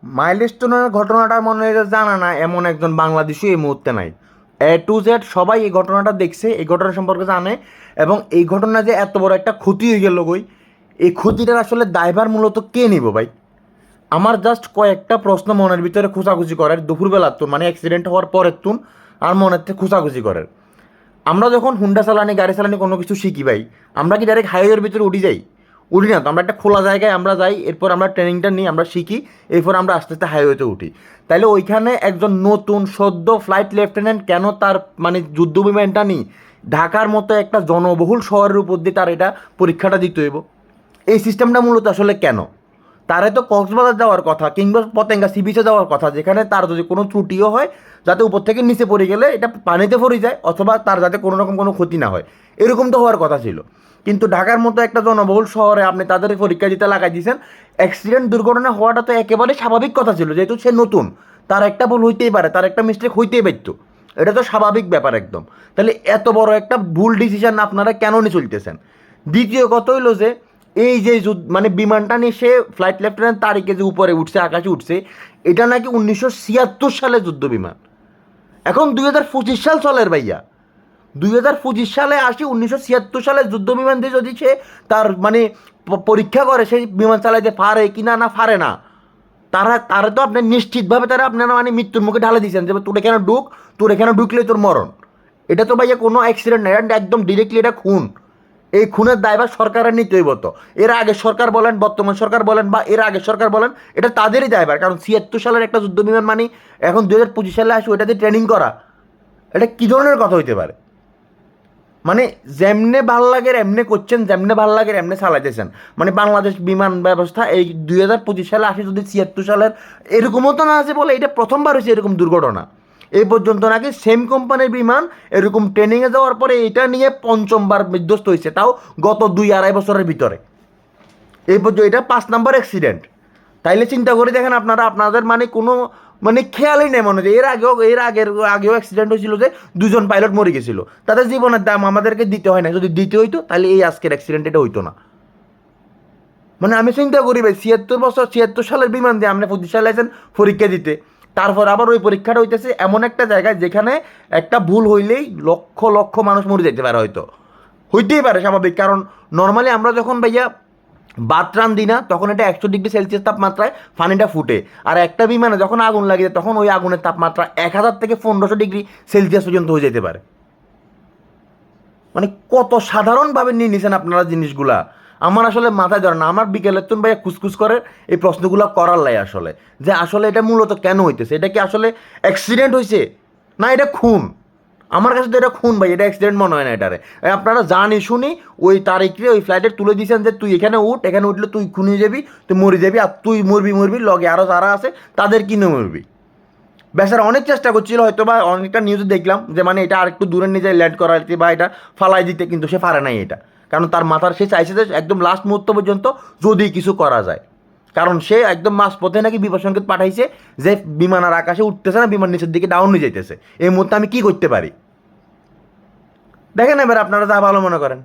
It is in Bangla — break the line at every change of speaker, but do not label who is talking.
মাইলস্টোনের ঘটনাটা মনে হয় যে জানা না এমন একজন বাংলাদেশি এই মুহূর্তে নাই। A to Z সবাই এই ঘটনাটা দেখছে, এই ঘটনা সম্পর্কে জানে, এবং এই ঘটনা যে এত বড় একটা ক্ষতি হয়ে গেল গই, এই ক্ষতিটার আসলে দায়ভার মূলত কে নিব ভাই? আমার জাস্ট কয়েকটা প্রশ্ন মনের ভিতরে খোঁচাখুচি করার, দুপুরবেলার তুন মানে অ্যাক্সিডেন্ট হওয়ার পরের তুন আর মনের থেকে খোঁচাখুচি করার। আমরা যখন হুন্ডা চালানি, গাড়ি চালানি কোনো কিছু শিখি ভাই, আমরা কি ডাইরেক্ট হাইওয়ের ভিতরে উঠে যাই? উঠি না তো, আমরা একটা খোলা জায়গায় আমরা যাই, এরপর আমরা ট্রেনিংটা নিই, আমরা শিখি, এরপর আমরা আস্তে আস্তে হাইওয়েতে উঠি। তাইলে ওইখানে একজন নতুন সদ্য ফ্লাইট লেফটেন্যান্ট কেন তার মানে যুদ্ধ বিমানটা নিই ঢাকার মতো একটা জনবহুল শহরের উপর দিয়ে তার এটা পরীক্ষাটা দিতে হইব? এই সিস্টেমটা মূলত আসলে কেন? তারে তো কক্সবাজার যাওয়ার কথা কিংবা পতেঙ্গা সি বিচে যাওয়ার কথা, যেখানে তার যদি কোনো ত্রুটিও হয়, যাতে উপর থেকে নিচে পড়ে গেলে এটা পানিতে পড়ে যায়, অথবা তার যাতে কোনো রকম কোনো ক্ষতি না হয়, এরকম তো হওয়ার কথা ছিল। কিন্তু ঢাকার মতো একটা জনবহুল শহরে আপনি তাদের পরীক্ষা দিতে লাগাই দিয়েছেন। অ্যাক্সিডেন্ট দুর্ঘটনা হওয়াটা তো একেবারে স্বাভাবিক কথা ছিল, যেহেতু সে নতুন, তার একটা ভুল হইতেই পারে, তার একটা মিস্টেক হইতেই পারত, এটা তো স্বাভাবিক ব্যাপার একদম। তাহলে এত বড় একটা ভুল ডিসিশন আপনারা কেন নিয়ে চলতেছেন? দ্বিতীয় কথা হইলো যে এই যে মানে বিমানটা নিয়ে সে ফ্লাইট লেফটেন্যান্ট তারিখে যে উপরে উঠছে, আকাশে উঠছে, এটা নাকি 1976 সালে যুদ্ধ বিমান। এখন 2025 সাল চলের ভাইয়া, 2025 সালে আসি 1976 সালে যুদ্ধ বিমান দিয়ে যদি সে তার মানে পরীক্ষা করে সেই বিমান চালাইতে পারে কি না, না পারে না, তারা তো আপনি নিশ্চিতভাবে তারা আপনারা মানে মৃত্যুর মুখে ঢালে দিয়েছেন যে তোর এখানে ঢুক, তোর এখানে ঢুকলে তোর মরণ। এটা তো ভাইয়া কোনো অ্যাক্সিডেন্ট না, এটা একদম ডিরেক্টলি এটা খুন। এই খুনের দায়ভার সরকারের নিতে হইব। তো এর আগে সরকার বলেন, বর্তমান সরকার বলেন, বা এর আগে সরকার বলেন, এটা তাদেরই দায়ভার। কারণ 76 সালের একটা যুদ্ধ বিমান মানে এখন 2025 সালে আসে ওইটাতে ট্রেনিং করা, এটা কী ধরনের কথা হইতে পারে? মানে যেমনে ভাল লাগে এমনে করছেন, যেমনে ভাল লাগে এমনে চালাইতেছেন। মানে বাংলাদেশ বিমান ব্যবস্থা এই 2025 সালে আসে যদি 76 সালের এরকমও তো না আছে বলে এটা প্রথমবার হয়েছে এরকম দুর্ঘটনা। এই পর্যন্ত নাকি সেম কোম্পানির বিমান এরকম ট্রেনিংয়ে যাওয়ার পরে এটা নিয়ে পঞ্চমবার বিধ্বস্ত হয়েছে, তাও গত 2-2.5 বছরের ভিতরে। এই পর্যন্ত এটা 5 নম্বর অ্যাক্সিডেন্ট। তাইলে চিন্তা করে দেখেন আপনারা, আপনাদের মানে কোনো মানে খেয়ালই নেই মনে হয়। এর আগেও অ্যাক্সিডেন্ট হয়েছিল যে 2জন পাইলট মরে গেছিল, তাদের জীবনের দাম আমাদেরকে দিতে হয় না। যদি দিতে হইতো তাহলে এই আজকের অ্যাক্সিডেন্ট এটা হইতো না। মানে আমি চিন্তা করি ভাই, 76 সালের বিমান দিয়ে আপনি 25 সালে আছেন পরীক্ষা দিতে, তারপর আবার ওই পরীক্ষাটা হইতেছে এমন একটা জায়গায় যেখানে একটা ভুল হইলেই লক্ষ লক্ষ মানুষ মরে যেতে পারে, হয়তো হইতেই পারে স্বাভাবিক। কারণ নর্মালি আমরা যখন ভাইয়া ভাত রান্ধি না, তখন এটা 100 ডিগ্রি সেলসিয়াস তাপমাত্রায় পানিটা ফুটে। আর একটা বিমানে যখন আগুন লাগে তখন ওই আগুনের তাপমাত্রা 1000 থেকে 1500 ডিগ্রি সেলসিয়াস পর্যন্ত হয়ে যেতে পারে। মানে কত সাধারণভাবে নিয়ে নিছেন আপনারা জিনিসগুলা, আমার আসলে মাথায় ধরে না। আমার বিকেলের তুন ভাইয়া খুসখুস করে এই প্রশ্নগুলো করার লাই আসলে, যে আসলে এটা মূলত কেন হইতেছে, এটা কি আসলে অ্যাক্সিডেন্ট হয়েছে না এটা খুন? আমার কাছে তো এটা খুন ভাই, এটা অ্যাক্সিডেন্ট মনে হয় না এটারে। আপনারা জানি শুনি ওই তারিখে ওই ফ্লাইটে তুলে দিয়েছেন যে তুই এখানে উঠ, এখানে উঠলে তুই খুনি যাবি, তুই মরে যাবি, আর তুই মরবি লগে আরও যারা আছে তাদের কিনে মরবি। বেচারা অনেক চেষ্টা করছিল, হয়তো বা অনেকটা নিউজে দেখলাম যে মানে এটা আর একটু দূরে নিয়ে যায় ল্যান্ড করাইতে বা এটা ফালাই দিতে, কিন্তু সে পারে নাই এটা। কারণ তার মাথার সে চাইছে যে একদম লাস্ট মুহূর্ত পর্যন্ত যদি কিছু করা যায়। কারণ সে একদম মাঝ পথে নাকি বিপদ সংকেত পাঠাইছে যে বিমান আর আকাশে উঠতেছে না, বিমান নিচের দিকে ডাউন হয়ে যাইতেছে, এই মুহূর্তে আমি কি করতে পারি? দেখেন এবার আপনারা যা ভালো মনে করেন।